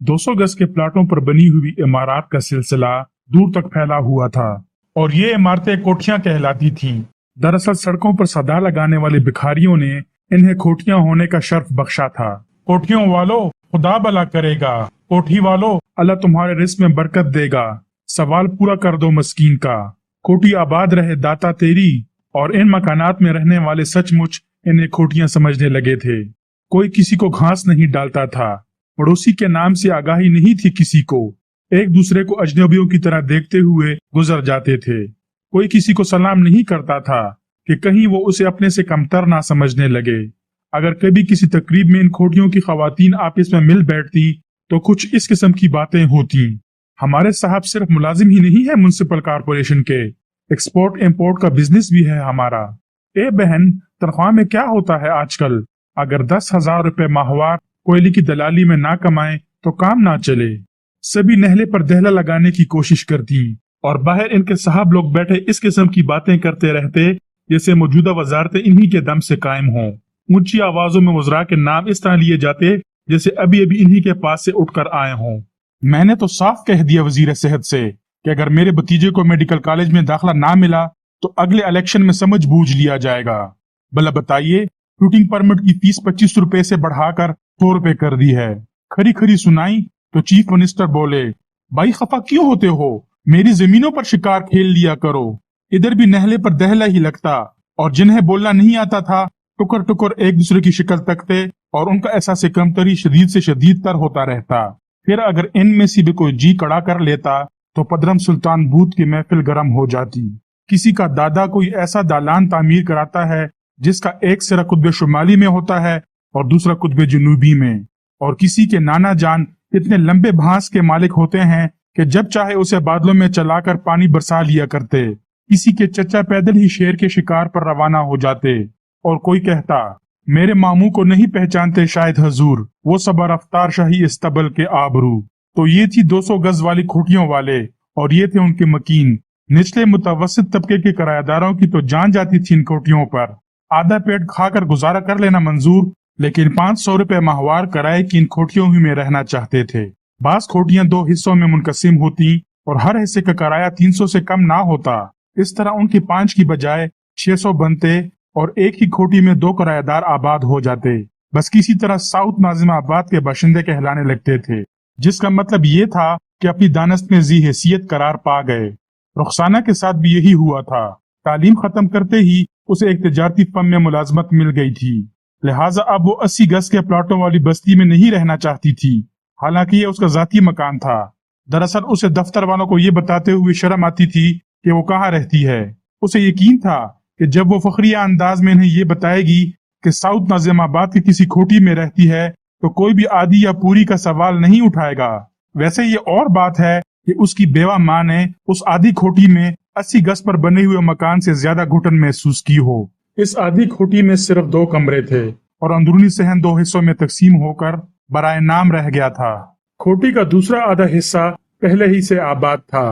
200 गज के प्लाटों पर बनी हुई इमारत का सिलसिला दूर तक फैला हुआ था और ये इमारतें कोठियां कहलाती थीं। दरअसल सड़कों पर सदा लगाने वाले भिखारियों ने इन्हें कोठियां होने का शर्फ बख्शा था। कोठियों वालों, खुदा भला करेगा। कोठी वालों, अल्लाह तुम्हारे रिस्क में बरकत देगा। सवाल पूरा कर दो मस्कीन का। कोठी आबाद रहे दाता तेरी। और इन मकानात में रहने वाले सचमुच इन्हें कोठियां समझने लगे थे। कोई किसी को घास नहीं डालता था। पड़ोसी के नाम से आगाही नहीं थी किसी को। एक दूसरे को अजनबियों की तरह देखते हुए गुजर जाते थे। कोई किसी को सलाम नहीं करता था कि कहीं वो उसे अपने से कमतर ना समझने लगे। अगर कभी किसी तकरीब में इन कोठियों की खवातीन आपस में मिल बैठती तो कुछ इस किस्म की बातें होती। हमारे साहब सिर्फ मुलाजिम ही नहीं है म्युनिसिपल कॉरपोरेशन के, एक्सपोर्ट इम्पोर्ट का बिजनेस भी है हमारा। ए बहन, तनख्वाह में क्या होता है आजकल? अगर 10,000 रुपए माहवार कोयले की दलाली में ना कमाए तो काम ना चले। सभी नहले पर दहला लगाने की कोशिश करती और बाहर इनके साहब लोग बैठे इस किस्म की बातें करते रहते जैसे मौजूदा वजारतें इन्हीं के दम से कायम हों। ऊंची आवाजों में वज़रा के नाम इस तरह लिए जाते जैसे अभी अभी इन्हीं के पास से उठकर आए हों। मैंने तो साफ कह दिया वजीर सेहत से कि अगर मेरे भतीजे को मेडिकल कॉलेज में दाखिला ना मिला तो अगले इलेक्शन में समझ बूझ लिया जाएगा। भला बताइए, शूटिंग परमिट की फीस 25 रुपए से बढ़ाकर 100 रुपए कर दी है। खरी खरी सुनाई तो चीफ मिनिस्टर बोले, भाई खफा क्यों होते हो? मेरी जमीनों पर शिकार खेल लिया करो। इधर भी नहले पर दहला ही लगता और जिन्हें बोलना नहीं आता था टुकर टुकर एक दूसरे की शक्ल तकते और उनका एहसास कमतरी शदीद से शदीद तर होता रहता। फिर अगर इनमें से भी कोई जी कड़ा कर लेता तो पदरम सुल्तान बूथ की महफिल गर्म हो जाती। किसी का दादा कोई ऐसा दालान तामीर कराता है जिसका एक सिरा कुतबे शुमाली में होता है और दूसरा कुतबे जनूबी में, और किसी के नाना जान इतने लंबे भांस के मालिक होते हैं कि जब चाहे उसे बादलों में चलाकर पानी बरसा लिया करते। किसी के चचा पैदल ही शेर के शिकार पर रवाना हो जाते और कोई कहता, मेरे मामू को नहीं पहचानते शायद हजूर, वो सबर अफ्तार शाही इस्तबल के आबरू। तो ये थी 200 गज वाली खोटियों वाले और ये थे उनके मकीन। निचले मुतवस्सित तबके के किराएदारों की तो जान जाती थी इन कोठियों पर। आधा पेट खाकर गुजारा कर लेना मंजूर, लेकिन 500 रुपए माहवार किराए की इन कोठियों ही में रहना चाहते थे। बास कोठियां 2 हिस्सों में मुनकसिम होती और हर हिस्से का किराया 300 से कम ना होता। इस तरह उनकी 5 की बजाय 600 बनते और एक ही कोठी में 2 किराएदार आबाद हो जाते। बस किसी तरह साउथ नाजिमाबाद के बाशिंदे कहलाने लगते थे, जिसका मतलब ये था कि अपनी दानस्त में जी हैसियत करार पा गए। रुखसाना के साथ भी यही हुआ था। तालीम खत्म करते ही उसे एक तिजारती फर्म में मुलाजमत मिल गई थी, लिहाजा अब वो 80 गज के प्लाटों वाली बस्ती में नहीं रहना चाहती थी। हालांकि ये उसका जाती मकान था। दरअसल उसे दफ्तर वालों को ये बताते हुए शर्म आती थी कि वो कहाँ रहती है। उसे यकीन था कि जब वो फखरिया अंदाज में इन्हें ये बताएगी कि साउथ नाजिमाबाद की किसी खोटी में रहती है तो कोई भी आधी या पूरी का सवाल नहीं उठाएगा। वैसे ये और बात है कि उसकी बेवा माँ ने उस आधी खोटी में 80 गज पर बने हुए मकान से ज्यादा घुटन महसूस की हो। इस आधी खोटी में सिर्फ 2 कमरे थे और अंदरूनी सहन 2 हिस्सों में तकसीम होकर बराए नाम रह गया था। खोटी का दूसरा आधा हिस्सा पहले ही से आबाद था।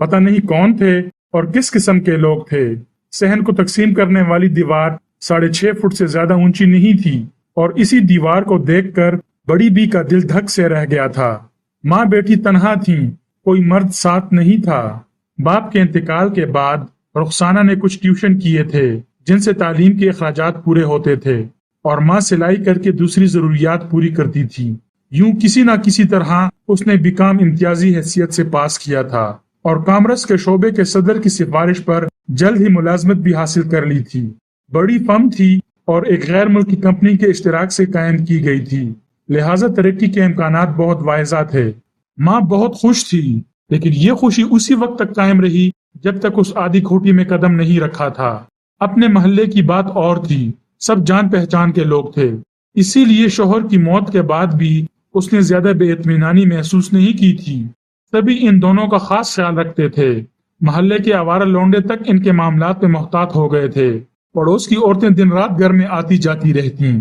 पता नहीं कौन थे और किस किस्म के लोग थे। सहन को तकसीम करने वाली दीवार 6.5 फुट से ज्यादा ऊंची नहीं थी और इसी दीवार को देखकर बड़ी बी का दिल धक से रह गया था। माँ बेटी तन्हा थी, कोई मर्द साथ नहीं था। बाप के इंतकाल के बाद रुखसाना ने कुछ ट्यूशन किए थे जिनसे तालीम के अखराजात पूरे होते थे और माँ सिलाई करके दूसरी जरूरियात पूरी करती थी। यूं किसी न किसी तरह उसने बीकॉम इम्तियाजी हैसियत से पास किया था और कामर्स के शोबे के सदर की सिफारिश पर जल्द ही मुलाजमत भी हासिल कर ली थी। बड़ी फर्म थी और एक गैर मुल्की कंपनी के इश्तिराक से कायम की गई थी, लिहाजा तरक्की के इम्कानात बहुत वायजा थे। माँ बहुत खुश थी, लेकिन ये खुशी उसी वक्त तक कायम रही जब तक उस आधी खोटी में कदम नहीं रखा था। अपने मोहल्ले की बात और थी, सब जान पहचान के लोग थे, इसीलिए शोहर की मौत के बाद भी उसने ज्यादा बेइत्मीनानी महसूस नहीं की थी। सभी इन दोनों का खास ख्याल रखते थे। मोहल्ले के आवारा लौंडे तक इनके मामलात में मोहतात हो गए थे। पड़ोस की औरतें दिन रात घर में आती जाती रहती,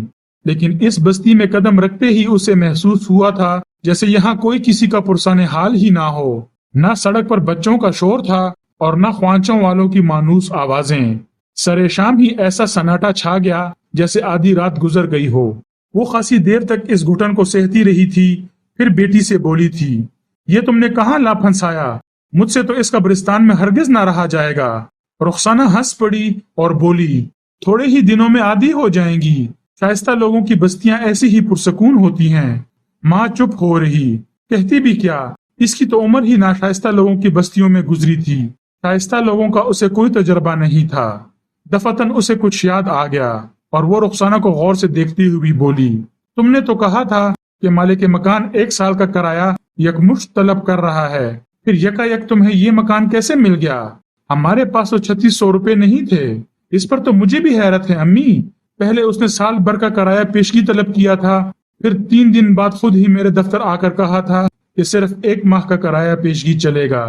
लेकिन इस बस्ती में कदम रखते ही उसे महसूस हुआ था जैसे यहाँ कोई किसी का पुरसाने हाल ही ना हो। न सड़क पर बच्चों का शोर था और न ख्वांचों वालों की मानूस आवाजें। सरे शाम ही ऐसा सन्नाटा छा गया जैसे आधी रात गुजर गई हो। वो खासी देर तक इस घुटन को सहती रही थी, फिर बेटी से बोली थी, ये तुमने कहाँ ला फंसाया, मुझसे तो इस कब्रिस्तान में हरगिज ना रहा जाएगा। रुखसाना हंस पड़ी और बोली, थोड़े ही दिनों में आदी हो जाएंगी, शाइस्ता लोगों की बस्तियां ऐसी ही पुरसकून होती हैं। माँ चुप हो रही, कहती भी क्या, इसकी तो उम्र ही नाशाइस्ता लोगों की बस्तियों में गुजरी थी, शाइस्ता लोगों का उसे कोई तजर्बा नहीं था। दफतन उसे कुछ याद आ गया और वो रुखसाना को गौर से देखती हुई बोली, तुमने तो कहा था कि मालिक मकान 1 साल का किराया यकमुश्त तलब कर रहा है, फिर यकायक तुम्हें ये मकान कैसे मिल गया? हमारे पास तो 3600 रुपए नहीं थे। इस पर तो मुझे भी हैरत है अम्मी। पहले उसने साल भर का किराया पेशगी तलब किया था, फिर 3 दिन बाद खुद ही मेरे दफ्तर आकर कहा था कि सिर्फ 1 माह का किराया पेशगी चलेगा।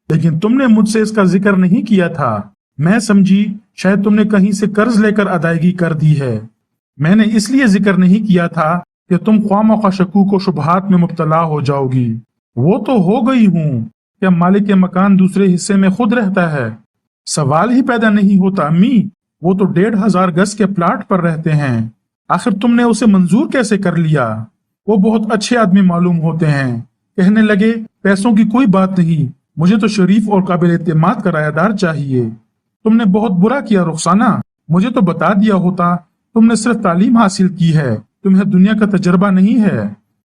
लेकिन तुमने मुझसे इसका जिक्र नहीं किया था। मैं समझी शायद तुमने कहीं से कर्ज लेकर अदायगी कर दी है। मैंने इसलिए जिक्र नहीं किया था कि तुम ख्वामख्वाह शकूक व शुबहात में मुब्तला हो जाओगी। वो तो हो गई हूँ। क्या मालिक के मकान दूसरे हिस्से में खुद रहता है? सवाल ही पैदा नहीं होता अम्मी। वो तो 1500 गज के प्लाट पर रहते हैं। आखिर तुमने उसे मंजूर कैसे कर लिया? वो बहुत अच्छे आदमी मालूम होते हैं। कहने लगे, पैसों की कोई बात नहीं, मुझे तो शरीफ और काबिल एतमाद किरायादार चाहिए। तुमने बहुत बुरा किया रुखसाना, मुझे तो बता दिया होता। तुमने सिर्फ तालीम हासिल की है, तुम्हें दुनिया का तजर्बा नहीं है।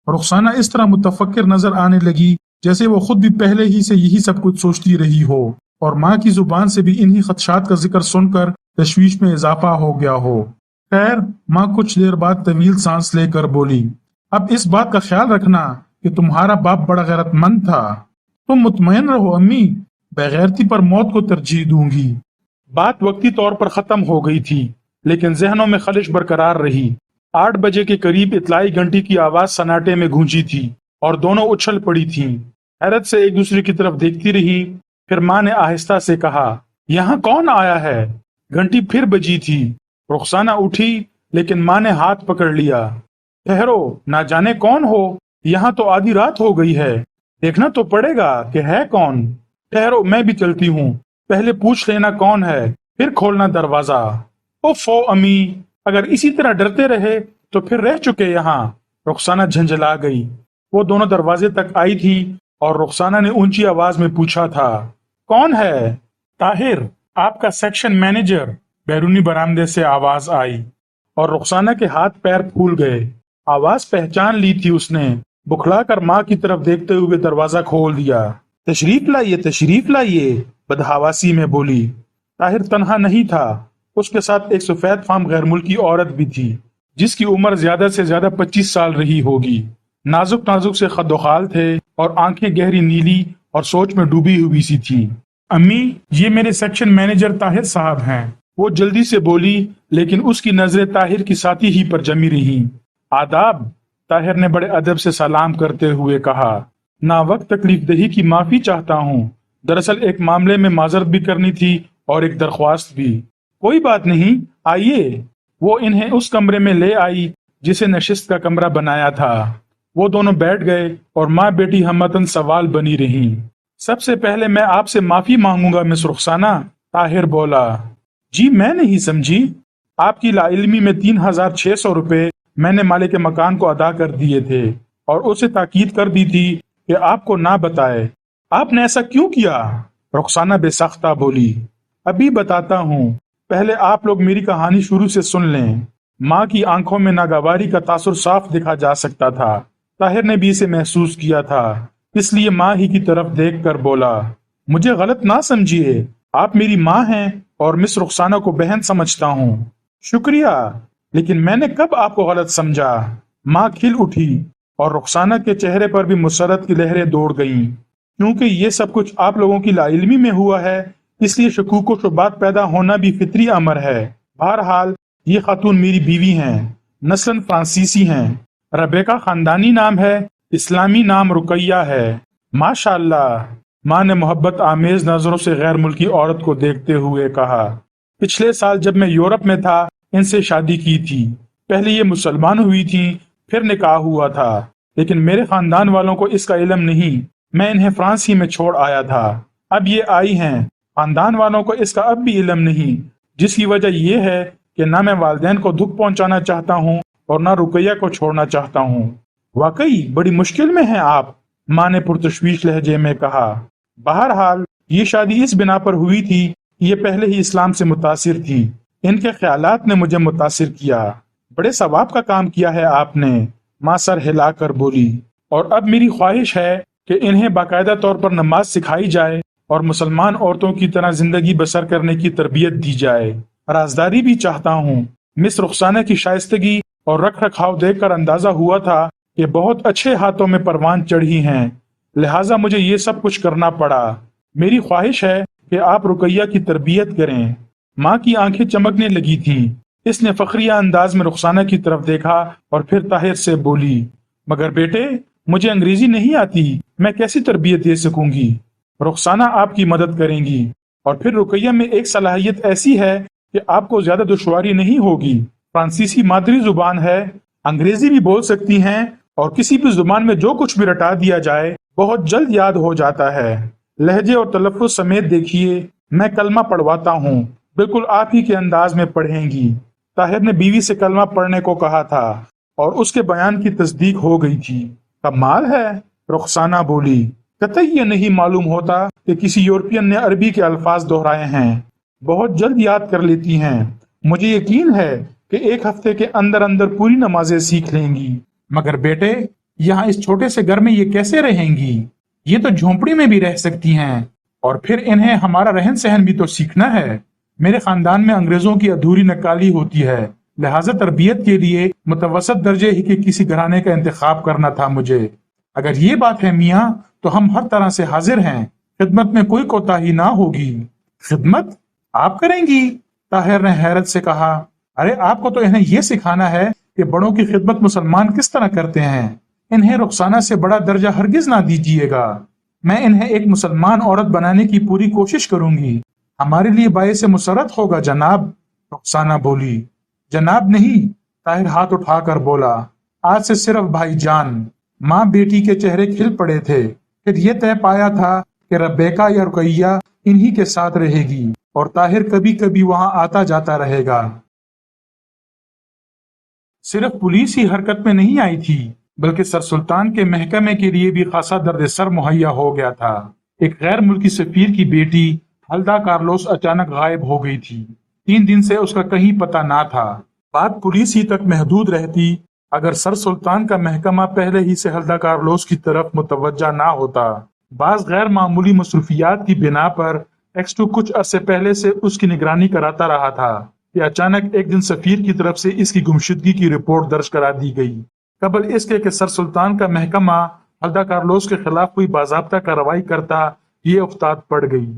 रुखसाना इस तरह मुतफक्किर नजर आने लगी जैसे वो खुद भी पहले ही से यही सब कुछ सोचती रही हो और माँ की जुबान से भी इन्हीं खदशात का जिक्र सुनकर तशवीश में इजाफा हो गया हो। खैर, माँ कुछ देर बाद तवील सांस लेकर बोली, अब इस बात का ख्याल रखना कि तुम्हारा बाप बड़ा गैरतमंद था। तुम मुतमईन रहो अम्मी, बेगैरती पर मौत को तरजीह दूंगी। बात वक्ती तौर पर खत्म हो गई थी, लेकिन जहनों में खलिश बरकरार रही। 8 बजे के करीब इतलाई घंटी की आवाज सन्नाटे में गूंजी थी और दोनों उछल पड़ी थीं। हैरत से एक दूसरे की तरफ देखती रही। फिर माँ ने आहिस्ता से कहा, यहाँ कौन आया है? घंटी फिर बजी थी। रुखसाना उठी, लेकिन माँ ने हाथ पकड़ लिया। ठहरो, ना जाने कौन हो, यहाँ तो आधी रात हो गई है, देखना तो पड़ेगा कि है कौन। ठहरो, मैं भी चलती हूँ, पहले पूछ लेना कौन है, फिर खोलना दरवाजा। ओफो अम्मी, अगर इसी तरह डरते रहे तो फिर रह चुके यहाँ। रुखसाना झंझला गई। वो दोनों दरवाजे तक आई थी और रुखसाना ने ऊंची आवाज में पूछा था, कौन है? ताहिर, आपका सेक्शन मैनेजर। बैरूनी बरामदे से आवाज आई और रुखसाना के हाथ पैर फूल गए। आवाज पहचान ली थी उसने। बुखलाकर माँ की तरफ देखते हुए दरवाजा खोल दिया। तशरीफ लाइए, तशरीफ लाइए, बदहवासी में बोली। ताहिर तन्हा नहीं था, उसके साथ एक सफेद फाम गैर मुल्की औरत भी थी, जिसकी उम्र ज्यादा से ज्यादा 25 साल रही होगी। नाजुक नाजुक से खद्दोखाल थे और आंखें गहरी नीली और सोच में डूबी हुई सी थी। अम्मी, ये मेरे सेक्शन मैनेजर ताहिर साहब हैं। वो जल्दी से बोली, लेकिन उसकी नजरें ताहिर की साथी ही पर जमी रही। आदाब, ताहिर ने बड़े अदब से सलाम करते हुए कहा। ना वक्त तकलीफ दही की माफी चाहता हूँ, दरअसल एक मामले में माजरत भी करनी थी और एक दरख्वास्त भी। कोई बात नहीं, आइए। वो इन्हें उस कमरे में ले आई जिसे नशिस्त का कमरा बनाया था। वो दोनों बैठ गए और माँ बेटी हमतन सवाल बनी रही। सबसे पहले मैं आपसे माफी मांगूंगा मिस रुखसाना, ताहिर बोला। जी, मैं नहीं समझी। आपकी लाइल्मी में 3600 रुपए मैंने मालिक के मकान को अदा कर दिए थे और उसे ताकीद कर दी थी कि आपको ना बताए। आपने ऐसा क्यों किया? रुखसाना बेसख्ता बोली। अभी बताता हूँ, पहले आप लोग मेरी कहानी शुरू से सुन लें। माँ की आंखों में नागवारी का तासुर साफ दिखा जा सकता था। ताहिर ने भी इसे महसूस किया था, इसलिए माँ ही की तरफ देख कर बोला, मुझे गलत ना समझिए, आप मेरी माँ हैं और मिस रुखसाना को बहन समझता हूँ। शुक्रिया, लेकिन मैंने कब आपको गलत समझा? माँ खिल उठी और रुखसाना के चेहरे पर भी मुसरत की लहरें दौड़ गईं। क्योंकि ये सब कुछ आप लोगों की लाइल्मी में हुआ है, इसलिए शकूक व शुबात पैदा होना भी फितरी अमर है। बहरहाल ये खातून मेरी बीवी हैं, नस्लन फ्रांसीसी हैं। रबेका खानदानी नाम है, इस्लामी नाम रुकैया है। माशाअल्लाह, माँ ने मोहब्बत आमेज नजरों से गैर मुल्की औरत को देखते हुए कहा। पिछले साल जब मैं यूरोप में था, इनसे शादी की थी। पहले ये मुसलमान हुई थी, फिर निकाह हुआ था, लेकिन मेरे खानदान वालों को इसका इल्म नहीं। मैं इन्हें फ्रांस ही में छोड़ आया था। अब ये आई हैं, खानदान वालों को इसका अब भी इल्म नहीं, जिसकी वजह यह है कि ना मैं वालिदैन को दुख पहुंचाना चाहता हूँ और ना रुकैया को छोड़ना चाहता हूँ। वाकई बड़ी मुश्किल में हैं आप, माँ ने पुरतशवीश लहजे में कहा। बहरहाल ये शादी इस बिना पर हुई थी कि ये पहले ही इस्लाम से मुतासिर थी। इनके ख्यालात ने मुझे मुतासिर किया। बड़े सवाब का काम किया है आपने, माँ सर हिलाकर बोली। और अब मेरी ख्वाहिश है कि इन्हें बाकायदा तौर पर नमाज सिखाई जाए और मुसलमान औरतों की तरह जिंदगी बसर करने की तरबियत दी जाए। राजदारी भी चाहता हूँ। मिस रुखसाना की शाइस्तगी और रख रखाव देखकर अंदाजा हुआ था कि बहुत अच्छे हाथों में परवान चढ़ी हैं, लिहाजा मुझे ये सब कुछ करना पड़ा। मेरी ख्वाहिश है कि आप रुकैया की तरबियत करें। माँ की आंखें चमकने लगी थीं। इसने फखरिया अंदाज में रुखसाना की तरफ देखा और फिर ताहिर से बोली, मगर बेटे, मुझे अंग्रेजी नहीं आती, मैं कैसी तरबियत दे सकूंगी? रुखसाना आपकी मदद करेंगी। और फिर रुकैया में एक सलाहियत ऐसी है कि आपको ज्यादा दुश्वारी नहीं होगी। फ्रांसीसी मादरी जुबान है, अंग्रेजी भी बोल सकती हैं और किसी भी जुबान में जो कुछ भी रटा दिया जाए बहुत जल्द याद हो जाता है। लहजे और तलफ़्फ़ुज़ समेत देखिए, मैं कलमा पढ़वाता हूँ, बिल्कुल आप ही के अंदाज में पढ़ेंगी। ताहिर ने बीवी से कलमा पढ़ने को कहा था और उसके बयान की तस्दीक हो गई थी। कमाल है, रुखसाना बोली। कतई ये नहीं मालूम होता कि किसी यूरोपियन ने अरबी के अल्फाज दोहराए हैं। बहुत जल्द याद कर लेती हैं। मुझे यकीन है कि एक हफ्ते के अंदर अंदर पूरी नमाजें सीख लेंगी। मगर बेटे, यहाँ इस छोटे से घर में ये कैसे रहेंगी? ये तो झोंपड़ी में भी रह सकती हैं। और फिर इन्हें हमारा रहन सहन भी तो सीखना है। मेरे खानदान में अंग्रेजों की अधूरी नकाली होती है, लिहाजा तरबियत के लिए मुतवसत दर्जे ही के किसी घराने का इंतखाब करना था मुझे। अगर ये बात है मियाँ, तो हम हर तरह से हाजिर हैं। खिदमत में कोई कोताही ना होगी। खिदमत आप करेंगी? ताहिर ने हैरत से कहा। अरे आपको तो इन्हें यह सिखाना है कि बड़ों की खिदमत मुसलमान किस तरह करते हैं। इन्हें रुखसाना से बड़ा दर्जा हरगिज ना दीजिएगा। मैं इन्हें एक मुसलमान औरत बनाने की पूरी कोशिश करूंगी। हमारे लिए बायस मुसरत होगा जनाब, रुखसाना बोली। जनाब नहीं, ताहिर हाथ उठाकर बोला। आज से सिर्फ भाईजान। माँ बेटी के चेहरे खिल पड़े थे। फिर यह तय पाया था कि रबेका या रुकैया इन्हीं के साथ रहेगी और ताहिर कभी कभी वहां आता जाता रहेगा। सिर्फ पुलिस ही हरकत में नहीं आई थी, बल्कि सर सुल्तान के महकमे के लिए भी खासा दर्द सर मुहैया हो गया था। एक गैर मुल्की सफीर की बेटी हल्दा कार्लोस अचानक गायब हो गई थी। 3 दिन से उसका कहीं पता ना था। बात पुलिस ही तक महदूद रहती अगर सर सुल्तान का महकमा पहले ही से हल्दा कार्लोस की तरफ मुतवज्जा ना होता। बाज गैर मामूली मसरूफियात की बिना पर X2 कुछ अरसे पहले से उसकी निगरानी कराता रहा था कि अचानक एक दिन सफीर की तरफ से इसकी गुमशुदगी की रिपोर्ट दर्ज करा दी गई। कबल इसके कि सर सुल्तान का महकमा हल्दा कार्लोस के खिलाफ कोई बाज़ाब्ता कार्रवाई करता, ये उफ्ताद पड़ गई।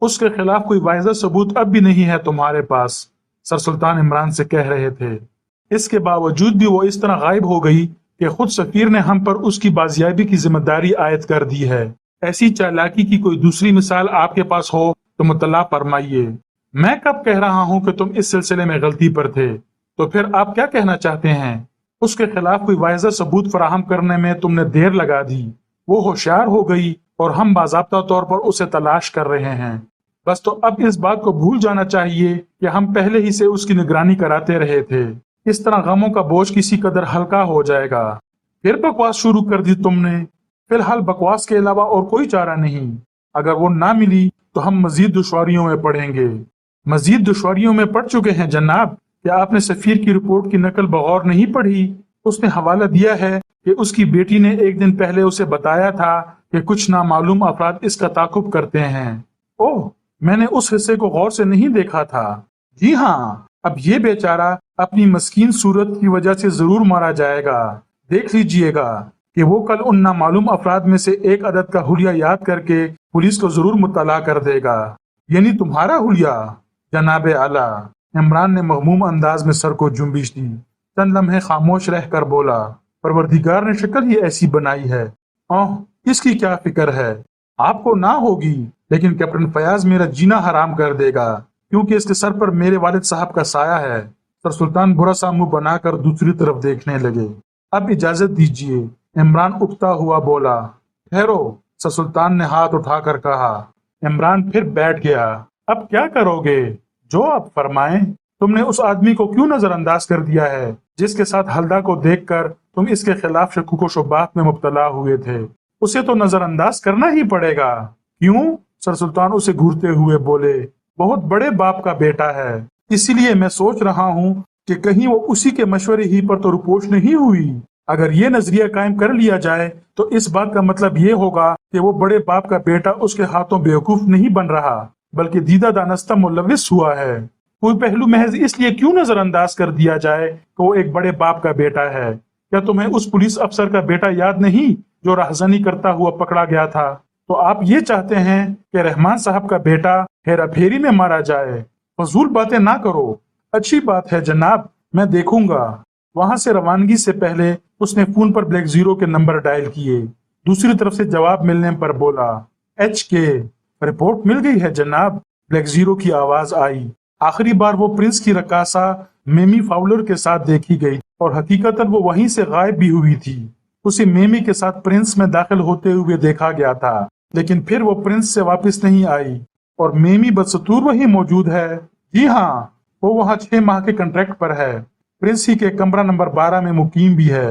उसके खिलाफ कोई वाज़ेह सबूत अब भी नहीं है तुम्हारे पास, सर सुल्तान इमरान से कह रहे थे। इसके बावजूद भी वो इस तरह गायब हो गई कि खुद सफीर ने हम पर उसकी बाजियाबी की जिम्मेदारी आयद कर दी है। ऐसी चालाकी की कोई दूसरी मिसाल आपके पास हो तो मुतला फरमाइए। मैं कब कह रहा हूं कि तुम इस सिलसिले में गलती पर थे? तो फिर आप क्या कहना चाहते हैं? उसके खिलाफ कोई वाज़ेह सबूत फराहम करने में तुमने देर लगा दी। वो होशियार हो गई और हम बाज़ाब्ता तौर पर उसे तलाश कर रहे हैं। बस तो अब इस बात को भूल जाना चाहिए कि हम पहले ही से उसकी निगरानी कराते रहे थे। इस तरह गमों का बोझ किसी कदर हल्का हो जाएगा। फिर बकवास शुरू कर दी तुमने। फिलहाल बकवास के अलावा और कोई चारा नहीं। अगर वो ना मिली तो हम मजीद दुश्वारियों में पड़ेंगे। मजीद दुश्वारियों में पड़ चुके हैं जनाब। क्या आपने सफीर की रिपोर्ट की नकल बगौर नहीं पढ़ी? उसने हवाला दिया है कि उसकी बेटी ने एक दिन पहले उसे बताया था कि कुछ नामालूम अफराद इसका ताकुब करते हैं। ओह, मैंने उस हिस्से को गौर से नहीं देखा था। जी हाँ, अब ये बेचारा अपनी मस्कीन सूरत की वजह से जरूर मारा जाएगा। देख लीजिएगा कि वो कल उन नामालूम अफराद में से एक अदद का हुलिया याद करके पुलिस को जरूर मुत्तला कर देगा। यानी तुम्हारा हुलिया? जनाबे आला, इमरान ने मगमूम अंदाज में सर को जुम्बिश दी। चंद लम्हे खामोश रहकर बोला, परवरदिगार ने शक्ल ही ऐसी बनाई है। ओह, इसकी क्या फिक्र है? आपको ना होगी, लेकिन कैप्टन फयाज मेरा जीना हराम कर देगा, क्योंकि इसके सर पर मेरे वालिद साहब का साया है। सर सुल्तान बुरा सा मुंह बनाकर दूसरी तरफ देखने लगे। अब इजाजत दीजिए, इमरान उठता हुआ बोला। ठहरो, सर सुल्तान ने हाथ उठाकर कहा। इमरान फिर बैठ गया। अब क्या करोगे? जो आप फरमाएं। تم نے اس آدمی کو کیوں نظر انداز کر دیا ہے جس کے ساتھ ہلدا کو دیکھ کر تم اس کے خلاف شکوک و شبہات میں مبتلا ہوئے تھے؟ اسے تو نظر انداز کرنا ہی پڑے گا۔ کیوں؟ سر سلطان اسے گھورتے ہوئے بولے، بہت بڑے باپ کا بیٹا ہے، اسی لیے میں سوچ رہا ہوں کہ کہیں وہ اسی کے مشورے ہی پر تو روپوش نہیں ہوئی۔ اگر یہ نظریہ قائم کر لیا جائے تو اس بات کا مطلب یہ ہوگا کہ وہ بڑے باپ کا بیٹا اس کے ہاتھوں بیوقوف نہیں بن رہا بلکہ دیدہ دانستہ ملوث ہوا ہے۔ کوئی پہلو محض اس لیے کیوں نظر انداز کر دیا جائے کہ وہ ایک بڑے باپ کا بیٹا ہے؟ کیا تمہیں اس پولیس افسر کا بیٹا یاد نہیں جو راہزنی کرتا ہوا پکڑا گیا تھا؟ تو آپ یہ چاہتے ہیں کہ رحمان صاحب کا بیٹا ہیرا پھیری میں مارا جائے؟ فضول باتیں نہ کرو۔ اچھی بات ہے جناب، میں دیکھوں گا۔ وہاں سے روانگی سے پہلے اس نے فون پر بلیک زیرو کے نمبر ڈائل کیے۔ دوسری طرف سے جواب ملنے پر بولا، ایچ کے رپورٹ مل گئی ہے جناب۔ بلیک زیرو کی آواز آئی۔ آخری بار وہ پرنس کی رقاصہ میمی فاولر کے ساتھ دیکھی گئی اور حقیقتاً وہ وہیں سے غائب بھی ہوئی تھی۔ اسے میمی کے ساتھ پرنس میں داخل ہوتے ہوئے دیکھا گیا تھا، لیکن پھر وہ پرنس سے واپس نہیں آئی اور میمی بدستور وہیں موجود ہے۔ جی ہاں، وہ وہاں 6 ماہ کے کنٹریکٹ پر ہے، پرنس ہی کے کمرہ نمبر 12 میں مقیم بھی ہے۔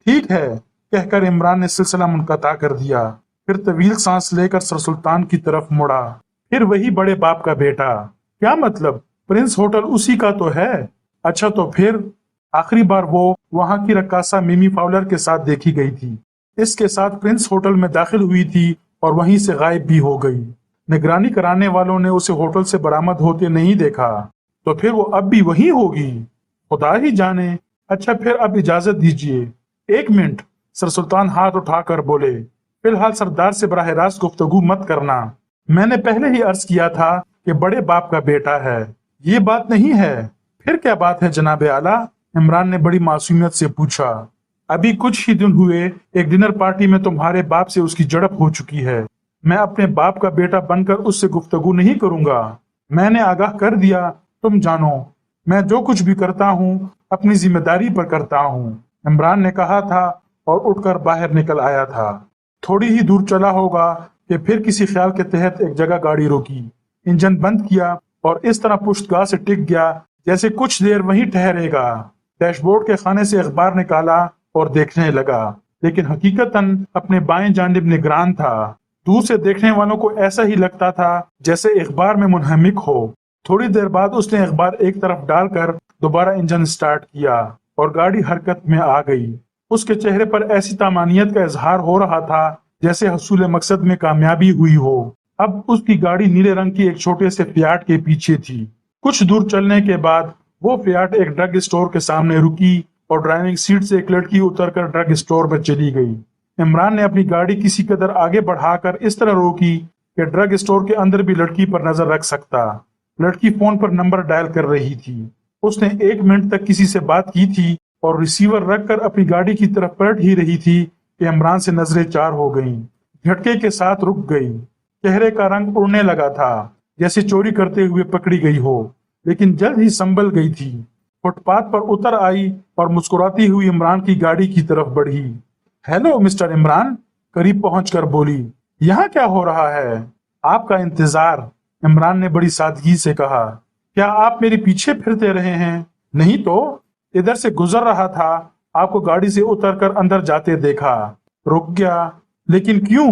ٹھیک ہے کہہ کر عمران نے سلسلہ منقطع کر دیا، پھر طویل سانس لے کر سر سلطان کی طرف مڑا۔ پھر وہی بڑے باپ کا بیٹا؟ کیا مطلب؟ پرنس ہوٹل اسی کا تو ہے۔ اچھا تو پھر آخری بار وہ وہاں کی رقاصہ میمی فاولر کے ساتھ دیکھی گئی تھی، اس کے ساتھ پرنس ہوٹل میں داخل ہوئی تھی اور وہیں سے غائب بھی ہو گئی۔ نگرانی کرانے والوں نے اسے ہوٹل سے برآمد ہوتے نہیں دیکھا، تو پھر وہ اب بھی وہیں ہوگی؟ خدا ہی جانے۔ اچھا پھر اب اجازت دیجیے۔ 1 منٹ، سر سلطان ہاتھ اٹھا کر بولے، فی الحال سردار سے براہ راست گفتگو مت کرنا۔ میں نے پہلے ہی عرض کیا تھا کہ بڑے باپ کا بیٹا ہے، یہ بات نہیں ہے۔ پھر کیا بات ہے جناب اعلیٰ؟ عمران نے بڑی معصومیت سے پوچھا۔ ابھی کچھ ہی دن ہوئے ایک ڈنر پارٹی میں تمہارے باپ سے اس کی جھڑپ ہو چکی ہے۔ میں اپنے باپ کا بیٹا بن کر اس سے گفتگو نہیں کروں گا۔ میں نے آگاہ کر دیا، تم جانو میں جو کچھ بھی کرتا ہوں اپنی ذمہ داری پر کرتا ہوں، عمران نے کہا تھا اور اٹھ کر باہر نکل آیا تھا۔ تھوڑی ہی دور چلا ہوگا کہ پھر کسی خیال کے تحت ایک جگہ گاڑی روکی، انجن بند کیا اور اس طرح پشت گاہ سے ٹک گیا جیسے کچھ دیر وہیں ٹھہرے گا۔ ڈیش بورڈ کے خانے سے اخبار نکالا اور دیکھنے لگا، لیکن حقیقتاً اپنے بائیں جانب نگران تھا۔ دور سے دیکھنے والوں کو ایسا ہی لگتا تھا جیسے اخبار میں منہمک ہو۔ تھوڑی دیر بعد اس نے اخبار ایک طرف ڈال کر دوبارہ انجن سٹارٹ کیا اور گاڑی حرکت میں آ گئی۔ اس کے چہرے پر ایسی طمانینت کا اظہار ہو رہا تھا جیسے حصول مقصد میں کامیابی ہوئی ہو۔ اب اس کی گاڑی نیلے رنگ کی ایک چھوٹے سے فیاٹ کے پیچھے تھی۔ کچھ دور چلنے کے بعد وہ فیاٹ ایک ڈرگ اسٹور کے سامنے رکی اور ڈرائیونگ سیٹ سے ایک لڑکی اتر کر ڈرگ اسٹور میں چلی گئی۔ عمران نے اپنی گاڑی کسی قدر آگے بڑھا کر اس طرح روکی کہ ڈرگ اسٹور کے اندر بھی لڑکی پر نظر رکھ سکتا۔ لڑکی فون پر نمبر ڈائل کر رہی تھی۔ اس نے 1 منٹ تک کسی سے بات کی تھی اور ریسیور رکھ کر اپنی گاڑی کی طرف پلٹ ہی رہی تھی کہ عمران سے نظریں چار ہو گئیں۔ جھٹکے کے ساتھ رک گئی۔ چہرے کا رنگ اڑنے لگا تھا جیسے چوری کرتے ہوئے پکڑی گئی ہو، لیکن جلد ہی سنبھل گئی تھی۔ فٹ پاتھ پر اتر آئی اور مسکراتی ہوئی عمران کی گاڑی کی طرف بڑھی۔ ہیلو مسٹر عمران، قریب پہنچ کر بولی، یہاں کیا ہو رہا ہے؟ آپ کا انتظار، عمران نے بڑی سادگی سے کہا۔ کیا آپ میرے پیچھے پھرتے رہے ہیں؟ نہیں تو، ادھر سے گزر رہا تھا، آپ کو گاڑی سے اتر کر اندر جاتے دیکھا، رک گیا۔ لیکن کیوں؟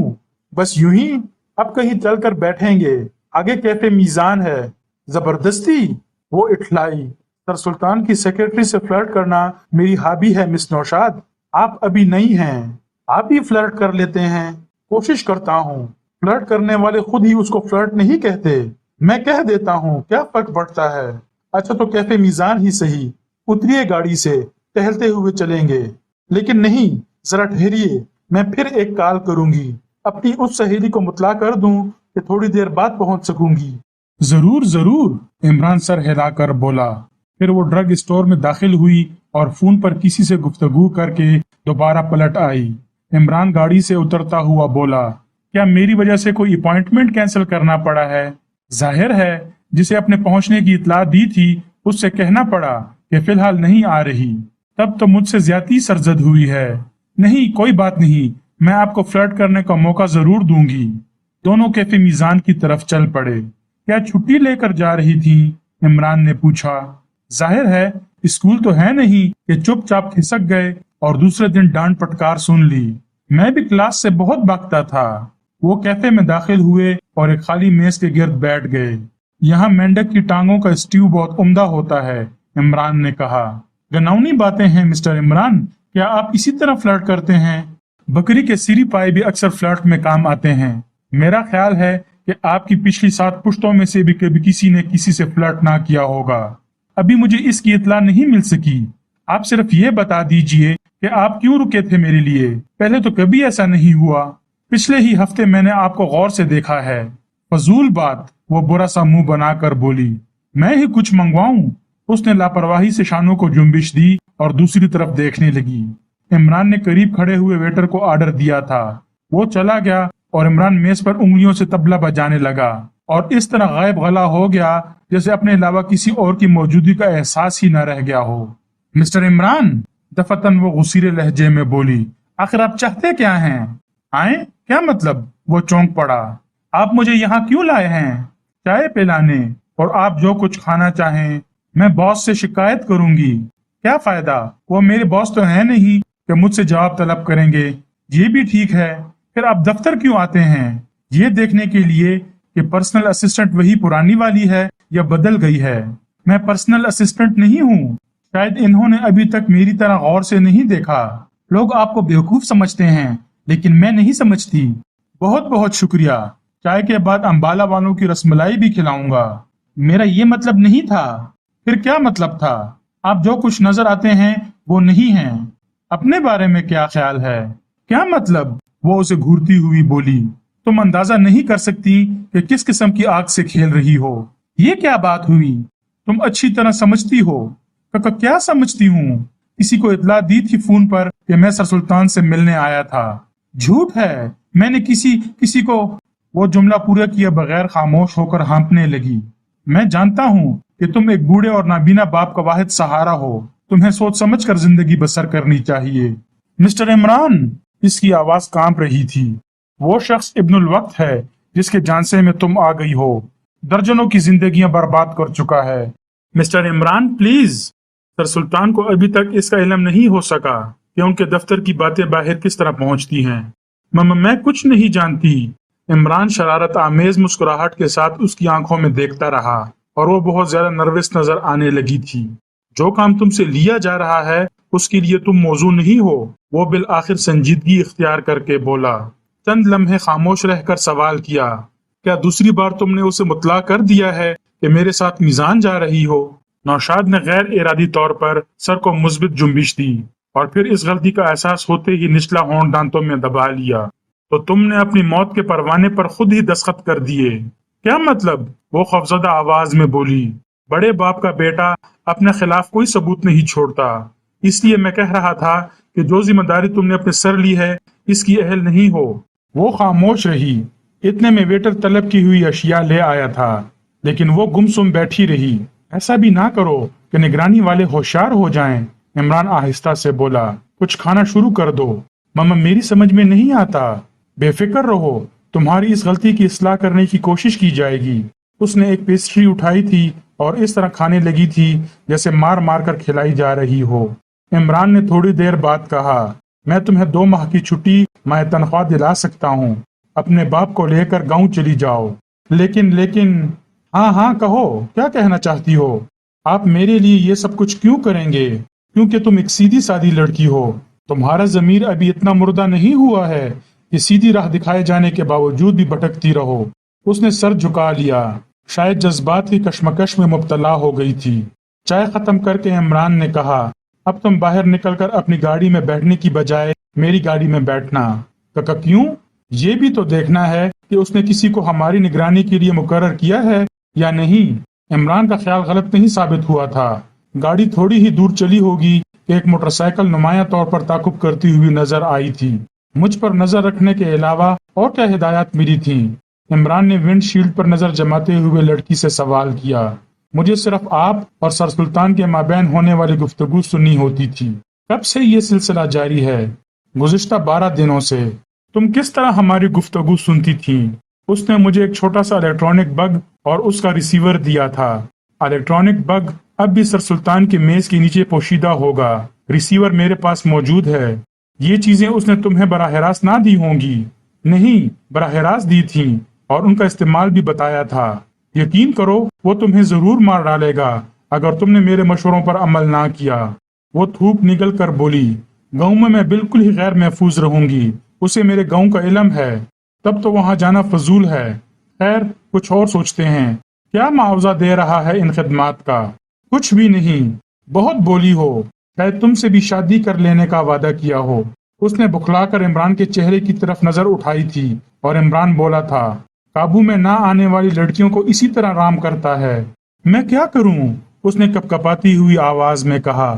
بس یوں ہی۔ اب کہیں چل کر بیٹھیں گے، آگے کیفے میزان ہے۔ زبردستی، وہ اٹھلائی۔ سر سلطان کی سیکرٹری سے فلرٹ کرنا میری ہابی ہے مس نوشاد۔ آپ ابھی نہیں ہیں، آپ ہی فلرٹ کر لیتے ہیں۔ کوشش کرتا ہوں۔ فلرٹ کرنے والے خود ہی اس کو فلرٹ نہیں کہتے، میں کہہ دیتا ہوں، کیا فرق پڑتا ہے؟ اچھا تو کیفے میزان ہی صحیح، اتریے گاڑی سے، ٹہلتے ہوئے چلیں گے۔ لیکن نہیں، ذرا ٹھہریے، میں پھر ایک کال کروں گی، اپنی اس سہیلی کو مطلع کر دوں کہ تھوڑی دیر بعد پہنچ سکوں گی۔ ضرور ضرور، عمران سر ہلا کر بولا۔ پھر وہ ڈرگ اسٹور میں داخل ہوئی اور فون پر کسی سے گفتگو کر کے دوبارہ پلٹ آئی۔ عمران گاڑی سے اترتا ہوا بولا، کیا میری وجہ سے کوئی اپائنٹمنٹ کینسل کرنا پڑا ہے؟ ظاہر ہے جسے اپنے پہنچنے کی اطلاع دی تھی اس سے کہنا پڑا کہ فی الحال نہیں آ رہی، تب تو مجھ سے زیادتی سرزد ہوئی ہے۔ نہیں کوئی بات نہیں، میں آپ کو فلرٹ کرنے کا موقع ضرور دوں گی۔ دونوں کیفے میزان کی طرف چل پڑے۔ کیا چھٹی لے کر جا رہی تھی؟ عمران نے پوچھا۔ जाहिर है स्कूल तो है नहीं कि चुपचाप खिसक गए और दूसरे दिन डांट फटकार सुन ली। मैं भी क्लास से बहुत भागता था। वो कैफे में दाखिल हुए और एक खाली मेज के गिर्द बैठ गए। यहाँ मेंढक की टांगों का स्ट्यू बहुत उम्दा होता है, इमरान ने कहा। घिनौनी बातें हैं मिस्टर इमरान, क्या आप इसी तरह फ्लर्ट करते हैं? बकरी के सिरी पाए भी अक्सर फ्लर्ट में काम आते हैं। मेरा ख्याल है कि आपकी पिछली 7 पुश्तों में से भी कभी किसी ने किसी से फ्लर्ट ना किया होगा। अभी मुझे इसकी इत्तला नहीं मिल सकी। आप सिर्फ ये बता दीजिए कि आप क्यों रुके थे मेरे लिए। पहले तो कभी ऐसा नहीं हुआ। पिछले ही हफ्ते मैंने आपको गौर से देखा है। फजूल बात, वो बुरा सा मुंह बनाकर बोली। मैं ही कुछ मंगवाऊं? उसने लापरवाही से शानों को जुम्बिश दी और दूसरी तरफ देखने लगी। इमरान ने करीब खड़े हुए वेटर को ऑर्डर दिया था। वो चला गया और इमरान मेज पर उंगलियों से तबला बजाने लगा और इस तरह गायब गला हो गया जैसे अपने अलावा किसी और की मौजूदगी का एहसास ही न रह गया हो। मिस्टर इमरान, दफतन वो गुस्सीले लहजे में बोली, आखिर आप चाहते क्या हैं? आए क्या मतलब? वो चौंक पड़ा। आप मुझे यहाँ क्यों लाए हैं? चाय पिलाने, और आप जो कुछ खाना चाहें। मैं बॉस से शिकायत करूंगी। क्या फायदा? वो मेरे बॉस तो है नहीं कि मुझसे जवाब तलब करेंगे। ये भी ठीक है, फिर आप दफ्तर क्यों आते हैं? ये देखने के लिए कि पर्सनल असिस्टेंट वही पुरानी वाली है या बदल गई है। मैं पर्सनल असिस्टेंट नहीं हूँ। शायद इन्होंने अभी तक मेरी तरह गौर से नहीं देखा। लोग आपको बेवकूफ समझते हैं, लेकिन मैं नहीं समझती। बहुत बहुत शुक्रिया। चाय के बाद अंबाला वालों की रसमलाई भी खिलाऊंगा। मेरा ये मतलब नहीं था। फिर क्या मतलब था? आप जो कुछ नजर आते हैं वो नहीं हैं। अपने बारे में क्या ख्याल है? क्या मतलब? वो उसे घूरती हुई बोली। तुम अंदाजा नहीं कर सकती कि किस किस्म की आग से खेल रही हो। ये क्या बात हुई? तुम अच्छी तरह समझती हो। क्या समझती हूँ? किसी को इतला दी थी फोन पर कि मैं सर सुल्तान से मिलने आया था। झूठ है। मैंने किसी को। वो जुमला पूरा किए बगैर खामोश होकर हाँफने लगी। मैं जानता हूँ कि तुम एक बूढ़े और नाबीना बाप का वाहिद सहारा हो। तुम्हें सोच समझ कर जिंदगी बसर करनी चाहिए। मिस्टर इमरान, इसकी आवाज कांप रही थी। वो शख्स इब्नुल वक्त है जिसके जानसे में तुम आ गई हो। दर्जनों की जिंदगियां बर्बाद कर चुका है। Mister Imran please. सर सुल्तान को अभी तक इसका इल्म नहीं हो सका कि उनके दफ्तर की बातें बाहर किस तरह पहुंचती हैं। मैं कुछ नहीं जानती। इमरान शरारत आमेज मुस्कुराहट के साथ उसकी आंखों में देखता रहा और वो बहुत ज्यादा नर्वस नजर आने लगी थी। जो काम तुमसे लिया जा रहा है उसके लिए तुम मौजू नहीं हो। वो बिल आखिर संजीदगी इख्तियार करके बोला। चंद लम्हे खामोश रहकर सवाल किया, क्या दूसरी बार तुमने उसे मुतला कर दिया है कि मेरे साथ मिजान जा रही हो? नौशाद ने गैर इरादी तौर पर सर को मुस्बित जुम्बिश दी और फिर इस गलती का एहसास होते ही निचला होंठ दांतों में दबा लिया। तो तुमने अपनी मौत के परवाने पर खुद ही दस्तखत कर दिए। क्या मतलब? वो खौफजदा आवाज में बोली। बड़े बाप का बेटा अपने खिलाफ कोई सबूत नहीं छोड़ता। इसलिए मैं कह रहा था कि जो जिम्मेदारी तुमने अपने सर ली है इसकी अहल नहीं हो। वो खामोश रही। इतने में वेटर तलब की हुई अशिया ले आया था, लेकिन वो गुमसुम बैठी रही। ऐसा भी ना करो कि निगरानी वाले होशियार हो जाएं। इमरान आहिस्ता से बोला, कुछ खाना शुरू कर दो। मम्मा मेरी समझ में नहीं आता। बेफिक्र रहो, तुम्हारी इस गलती की इस्लाह करने की कोशिश की जाएगी। उसने एक पेस्ट्री उठाई थी और इस तरह खाने लगी थी जैसे मार मार कर खिलाई जा रही हो। इमरान ने थोड़ी देर बाद कहा, मैं तुम्हें 2 माह की छुट्टी मैं तनख्वाह दिला सकता हूँ। अपने बाप को लेकर गांव चली जाओ। लेकिन हाँ हाँ कहो, क्या कहना चाहती हो? आप मेरे लिए ये सब कुछ क्यों करेंगे? क्योंकि तुम एक सीधी सादी लड़की हो। तुम्हारा जमीर अभी इतना मुर्दा नहीं हुआ है कि सीधी राह दिखाए जाने के बावजूद भी भटकती रहो। उसने सर झुका लिया। शायद जज्बात की कश्मकश में मुब्तला हो गई थी। चाय खत्म करके इमरान ने कहा, अब तुम बाहर निकलकर अपनी गाड़ी में बैठने की बजाय मेरी गाड़ी में बैठना। काका क्यों? ये भी तो देखना है कि उसने किसी को हमारी निगरानी के लिए मुकर्रर किया है या नहीं। इमरान का ख्याल गलत नहीं साबित हुआ था। गाड़ी थोड़ी ही दूर चली होगी कि एक मोटरसाइकिल नुमाया तौर पर ताकुब करती हुई नजर आई थी। मुझ पर नजर रखने के अलावा और क्या हिदायत मिली थी? इमरान ने विंडशील्ड पर नजर जमाते हुए लड़की से सवाल किया। मुझे सिर्फ आप और सर सुल्तान के माबैन होने वाली गुफ्तगू सुननी होती थी। कब से ये सिलसिला जारी है? गुज़िश्ता 12 दिनों से। तुम किस तरह हमारी गुफ्तगू सुनती थी? उसने मुझे एक छोटा सा इलेक्ट्रॉनिक बग और उसका रिसीवर दिया था। इलेक्ट्रॉनिक बग اب بھی سر سلطان کے میز کے نیچے پوشیدہ ہوگا۔ ریسیور میرے پاس موجود ہے۔ یہ چیزیں اس نے تمہیں براہ راست نہ دی ہوں گی۔ نہیں، براہ راست دی تھیں اور ان کا استعمال بھی بتایا تھا۔ یقین کرو وہ تمہیں ضرور مار ڈالے گا اگر تم نے میرے مشوروں پر عمل نہ کیا۔ وہ تھوک نگل کر بولی، گاؤں میں بالکل ہی غیر محفوظ رہوں گی۔ اسے میرے گاؤں کا علم ہے، تب تو وہاں جانا فضول ہے۔ خیر، کچھ اور سوچتے ہیں۔ کیا معاوضہ دے رہا ہے ان خدمات کا؟ کچھ بھی نہیں۔ بہت بولی ہو، شاید تم سے بھی شادی کر لینے کا وعدہ کیا ہو۔ اس نے بکھلا کر عمران کے چہرے کی طرف نظر اٹھائی تھی اور عمران بولا تھا، قابو میں نہ آنے والی لڑکیوں کو اسی طرح رام کرتا ہے۔ میں کیا کروں؟ اس نے کپکپاتی ہوئی آواز میں کہا،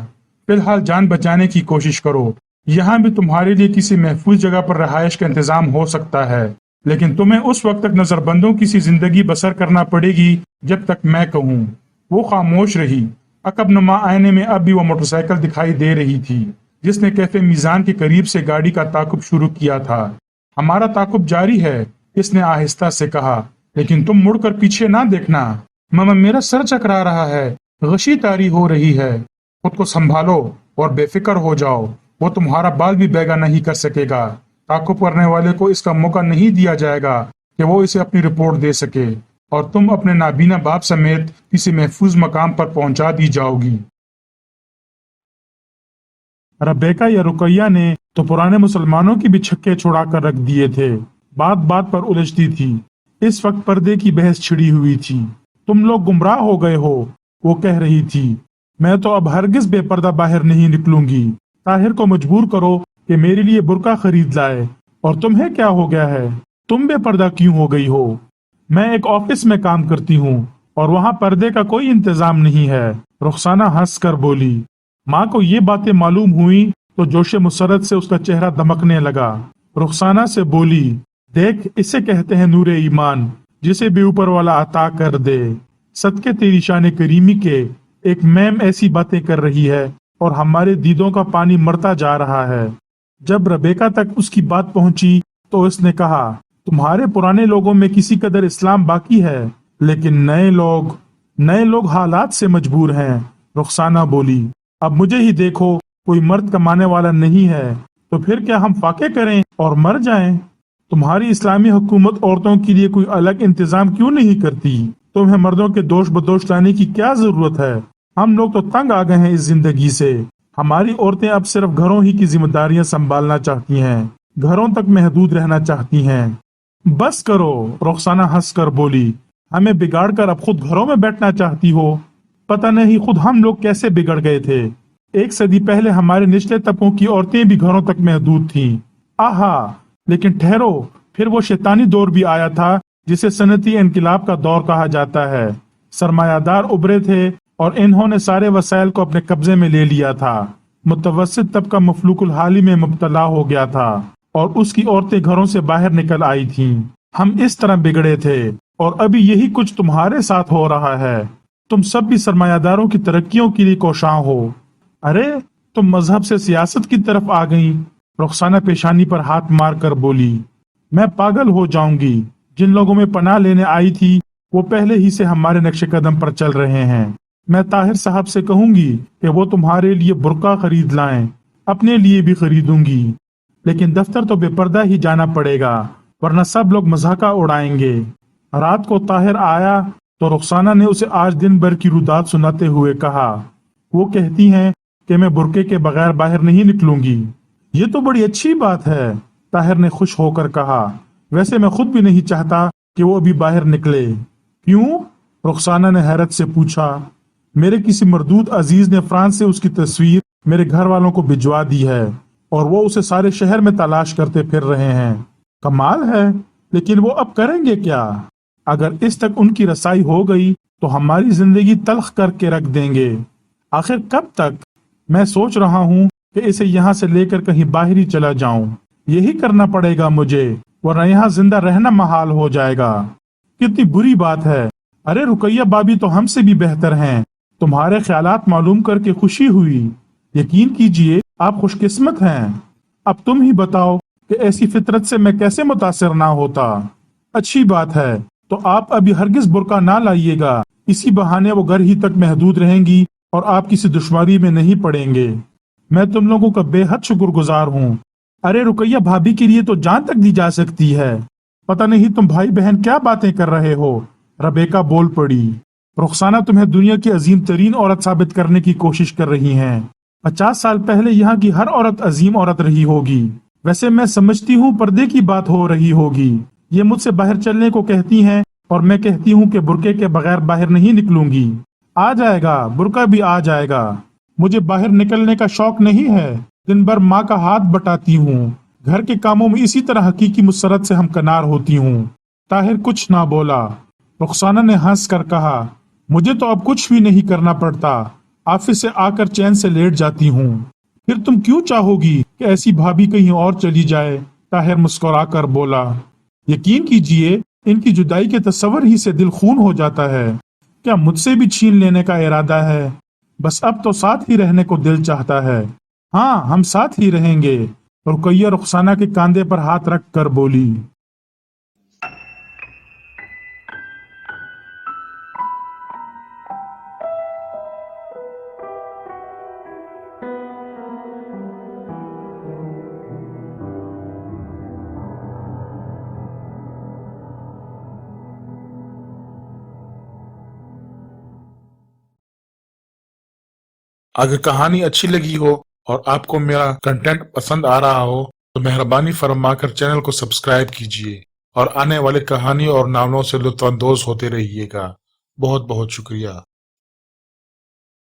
فی الحال جان بچانے کی کوشش کرو۔ یہاں بھی تمہارے لیے کسی محفوظ جگہ پر رہائش کا انتظام ہو سکتا ہے، لیکن تمہیں اس وقت تک نظر بندوں کی سی زندگی بسر کرنا پڑے گی جب تک میں کہوں۔ وہ خاموش رہی۔ عقب نما آئینے میں اب بھی وہ موٹر سائیکل دکھائی دے رہی تھی جس نے کیفے میزان کے قریب سے گاڑی کا تعاقب شروع کیا تھا۔ ہمارا تعاقب جاری ہے، اس نے آہستہ سے کہا، لیکن تم مڑ کر پیچھے نہ دیکھنا۔ ماما، میرا سر چکرا رہا ہے، غشی طاری ہو رہی ہے۔ خود کو سنبھالو اور بے فکر ہو جاؤ۔ وہ تمہارا بال بھی بیگا نہیں کر سکے گا۔ تعاقب کرنے والے کو اس کا موقع نہیں دیا جائے گا کہ وہ اسے اپنی رپورٹ دے سکے، اور تم اپنے نابینا باپ سمیت کسی محفوظ مقام پر پہنچا دی جاؤ گی۔ ربیکا یا رقیہ نے تو پرانے مسلمانوں کی بھی چھکے چھڑا کر رکھ دیے تھے۔ بات بات پر الجھتی تھی۔ اس وقت پردے کی بحث چھڑی ہوئی تھی۔ تم لوگ گمراہ ہو گئے ہو، وہ کہہ رہی تھی۔ میں تو اب ہرگز بے پردہ باہر نہیں نکلوں گی۔ طاہر کو مجبور کرو کہ میرے لیے برقع خرید لائے۔ اور تمہیں کیا ہو گیا ہے؟ تم بے پردہ کیوں ہو گئی ہو؟ میں ایک آفس میں کام کرتی ہوں اور وہاں پردے کا کوئی انتظام نہیں ہے، رخسانہ ہنس کر بولی۔ ماں کو یہ باتیں معلوم ہوئی تو جوش مسرت سے اس کا چہرہ دمکنے لگا۔ رخسانہ سے بولی، دیکھ، اسے کہتے ہیں نور ایمان، جسے بھی اوپر والا عطا کر دے۔ صدقے تیری شان کریمی کے ایک میم ایسی باتیں کر رہی ہے اور ہمارے دیدوں کا پانی مرتا جا رہا ہے۔ جب ربیکا تک اس کی بات پہنچی تو اس نے کہا، تمہارے پرانے لوگوں میں کسی قدر اسلام باقی ہے، لیکن نئے لوگ حالات سے مجبور ہیں۔ رخسانہ بولی، اب مجھے ہی دیکھو، کوئی مرد کمانے والا نہیں ہے، تو پھر کیا ہم فاقے کریں اور مر جائیں؟ تمہاری اسلامی حکومت عورتوں کے لیے کوئی الگ انتظام کیوں نہیں کرتی؟ تمہیں مردوں کے دوش بدوش لانے کی کیا ضرورت ہے؟ ہم لوگ تو تنگ آ گئے ہیں اس زندگی سے۔ ہماری عورتیں اب صرف گھروں ہی کی ذمہ داریاں سنبھالنا چاہتی ہیں، گھروں تک محدود رہنا چاہتی ہیں۔ بس کرو، رخسانہ ہنس کر بولی، ہمیں بگاڑ کر اب خود گھروں میں بیٹھنا چاہتی ہو؟ پتہ نہیں خود ہم لوگ کیسے بگڑ گئے تھے۔ ایک صدی پہلے ہمارے نچلے طبقوں کی عورتیں بھی گھروں تک محدود تھیں۔ آہا، لیکن ٹھہرو، پھر وہ شیطانی دور بھی آیا تھا جسے صنعتی انقلاب کا دور کہا جاتا ہے۔ سرمایہ دار ابھرے تھے اور انہوں نے سارے وسائل کو اپنے قبضے میں لے لیا تھا۔ متوسط طبقہ مفلوک الحالی میں مبتلا ہو گیا تھا اور اس کی عورتیں گھروں سے باہر نکل آئی تھیں۔ ہم اس طرح بگڑے تھے اور ابھی یہی کچھ تمہارے ساتھ ہو رہا ہے۔ تم سب بھی سرمایہ داروں کی ترقیوں کے لیے کوشاں ہو۔ ارے، تم مذہب سے سیاست کی طرف آ گئی۔ رخسانہ پیشانی پر ہاتھ مار کر بولی، میں پاگل ہو جاؤں گی۔ جن لوگوں میں پناہ لینے آئی تھی وہ پہلے ہی سے ہمارے نقش قدم پر چل رہے ہیں۔ میں طاہر صاحب سے کہوں گی کہ وہ تمہارے لیے برقع خرید لائیں، اپنے لیے بھی خریدوں گی، لیکن دفتر تو بے پردہ ہی جانا پڑے گا، ورنہ سب لوگ مذاقہ اڑائیں گے۔ رات کو طاہر آیا تو رخسانہ نے اسے آج دن بھر کی رودات سناتے ہوئے کہا، وہ کہتی ہیں کہ میں برقعے کے بغیر باہر نہیں نکلوں گی۔ یہ تو بڑی اچھی بات ہے، طاہر نے خوش ہو کر کہا، ویسے میں خود بھی نہیں چاہتا کہ وہ ابھی باہر نکلے۔ کیوں؟ رخسانہ نے حیرت سے پوچھا۔ میرے کسی مردود عزیز نے فرانس سے اس کی تصویر میرے گھر والوں کو بھجوا دی ہے اور وہ اسے سارے شہر میں تلاش کرتے پھر رہے ہیں۔ کمال ہے، لیکن وہ اب کریں گے کیا؟ اگر اس تک ان کی رسائی ہو گئی تو ہماری زندگی تلخ کر کے رکھ دیں گے۔ آخر کب تک؟ میں سوچ رہا ہوں کہ اسے یہاں سے لے کر کہیں باہر ہی چلا جاؤں۔ یہی کرنا پڑے گا مجھے، ورنہ یہاں زندہ رہنا محال ہو جائے گا۔ کتنی بری بات ہے۔ ارے رقیہ بابی تو ہم سے بھی بہتر ہیں۔ تمہارے خیالات معلوم کر کے خوشی ہوئی۔ یقین کیجئے آپ خوش قسمت ہیں۔ اب تم ہی بتاؤ کہ ایسی فطرت سے میں کیسے متاثر نہ ہوتا۔ اچھی بات ہے، تو آپ ابھی ہرگز برقع نہ لائیے گا، اسی بہانے وہ گھر ہی تک محدود رہیں گی और आप किसी दुश्वारी में नहीं पड़ेंगे। मैं तुम लोगों का बेहद शुक्रगुजार हूँ। अरे रुकैया भाभी के लिए तो जान तक दी जा सकती है। पता नहीं तुम भाई बहन क्या बातें कर रहे हो। रबेका बोल पड़ी। रुखसाना तुम्हें दुनिया की अजीम तरीन औरत साबित करने की कोशिश कर रही हैं। 50 साल पहले यहाँ की हर औरत अजीम औरत रही होगी। वैसे मैं समझती हूँ पर्दे की बात हो रही होगी। ये मुझसे बाहर चलने को कहती हैं और मैं कहती हूँ कि बुरके के बगैर बाहर नहीं निकलूंगी। आ जाएगा, बुरका भी आ जाएगा। मुझे बाहर निकलने का शौक नहीं है। दिन भर माँ का हाथ बटाती हूँ। घर के कामों में इसी तरह हकीकी मुसरत से हमकनार होती हूँ। ताहिर कुछ ना बोला। रुखसाना ने हंस कर कहा, मुझे तो अब कुछ भी नहीं करना पड़ता। ऑफिस से आकर चैन से लेट जाती हूँ। फिर तुम क्यों चाहोगी कि ऐसी भाभी कहीं और चली जाए? ताहिर मुस्कुराकर बोला, यकीन कीजिए इनकी जुदाई के तस्वर ही से दिल खून हो जाता है। क्या मुझसे भी छीन लेने का इरादा है? बस अब तो साथ ही रहने को दिल चाहता है। हाँ, हम साथ ही रहेंगे। रुकैया रुखसाना के कांधे पर हाथ रख कर बोली। अगर कहानी अच्छी लगी हो और आपको मेरा कंटेंट पसंद आ रहा हो तो मेहरबानी फरमाकर चैनल को सब्सक्राइब कीजिए और आने वाले कहानी और नावलों से लुत्फ अंदोज होते रहिएगा। बहुत बहुत शुक्रिया।